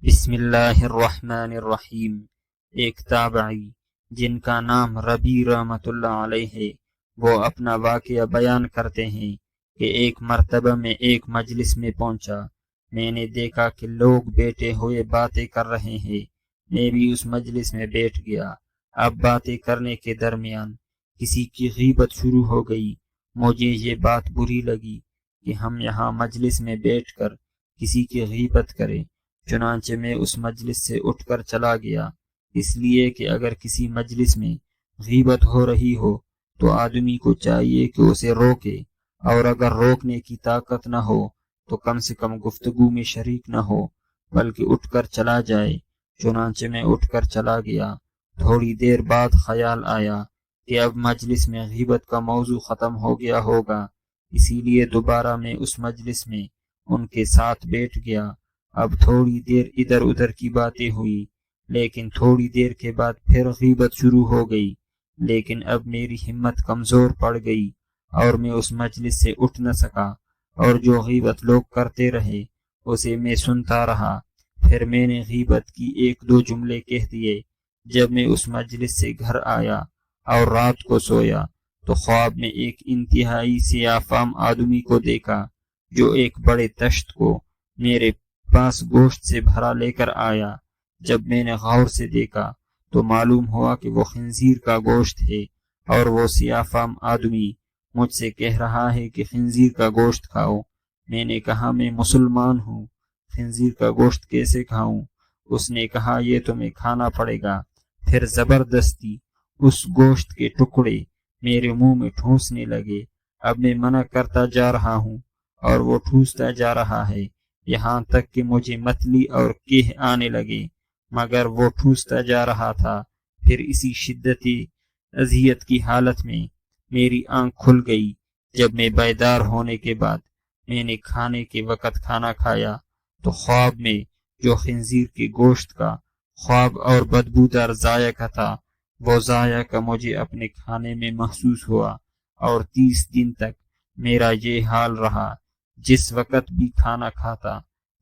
بسم اللہ الرحمن الرحیم۔ ایک تابعی جن کا نام ربی رحمۃ اللہ علیہ ہے، وہ اپنا واقعہ بیان کرتے ہیں کہ ایک مرتبہ میں ایک مجلس میں پہنچا۔ میں نے دیکھا کہ لوگ بیٹھے ہوئے باتیں کر رہے ہیں۔ میں بھی اس مجلس میں بیٹھ گیا۔ اب باتیں کرنے کے درمیان کسی کی غیبت شروع ہو گئی۔ مجھے یہ بات بری لگی کہ ہم یہاں مجلس میں بیٹھ کر کسی کی غیبت کریں۔ چنانچہ میں اس مجلس سے اٹھ کر چلا گیا، اس لیے کہ اگر کسی مجلس میں غیبت ہو رہی ہو تو آدمی کو چاہیے کہ اسے روکے، اور اگر روکنے کی طاقت نہ ہو تو کم سے کم گفتگو میں شریک نہ ہو بلکہ اٹھ کر چلا جائے۔ چنانچہ میں اٹھ کر چلا گیا۔ تھوڑی دیر بعد خیال آیا کہ اب مجلس میں غیبت کا موضوع ختم ہو گیا ہوگا، اسی لیے دوبارہ میں اس مجلس میں ان کے ساتھ بیٹھ گیا۔ اب تھوڑی دیر ادھر ادھر کی باتیں ہوئی، لیکن تھوڑی دیر کے بعد پھر غیبت شروع ہو گئی۔ لیکن اب میری ہمت کمزور پڑ گئی اور میں اس مجلس سے اٹھ نہ سکا، اور جو غیبت لوگ کرتے رہے اسے میں سنتا رہا۔ پھر میں نے غیبت کی ایک دو جملے کہہ دیے۔ جب میں اس مجلس سے گھر آیا اور رات کو سویا تو خواب میں ایک انتہائی سیاہ فام آدمی کو دیکھا، جو ایک بڑے تشت کو میرے پاس گوشت سے بھرا لے کر آیا۔ جب میں نے غور سے دیکھا تو معلوم ہوا کہ وہ خنزیر کا گوشت ہے، اور وہ سیاہ فام آدمی مجھ سے کہہ رہا ہے کہ خنزیر کا گوشت کھاؤ۔ میں نے کہا میں مسلمان ہوں، خنزیر کا گوشت کیسے کھاؤں؟ اس نے کہا یہ تمہیں کھانا پڑے گا۔ پھر زبردستی اس گوشت کے ٹکڑے میرے منہ میں ٹھونسنے لگے۔ اب میں منع کرتا جا رہا ہوں اور وہ ٹھونستا جا رہا ہے، یہاں تک کہ مجھے متلی اور کیہ آنے لگے، مگر وہ ٹھونستا جا رہا تھا۔ پھر اسی شدتی اذیت کی حالت میں میری آنکھ کھل گئی۔ جب میں بیدار ہونے کے بعد میں نے کھانے کے وقت کھانا کھایا تو خواب میں جو خنزیر کے گوشت کا خواب اور بدبودار ذائقہ تھا، وہ ذائقہ مجھے اپنے کھانے میں محسوس ہوا، اور 30 دن تک میرا یہ حال رہا۔ جس وقت بھی کھانا کھاتا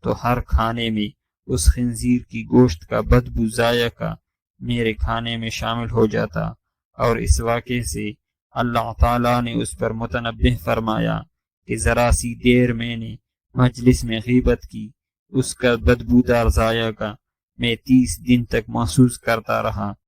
تو ہر کھانے میں اس خنزیر کی گوشت کا بدبو ذائقہ میرے کھانے میں شامل ہو جاتا، اور اس واقعے سے اللہ تعالیٰ نے اس پر متنبہ فرمایا کہ ذرا سی دیر میں نے مجلس میں غیبت کی، اس کا بدبودار ذائقہ میں 30 دن تک محسوس کرتا رہا۔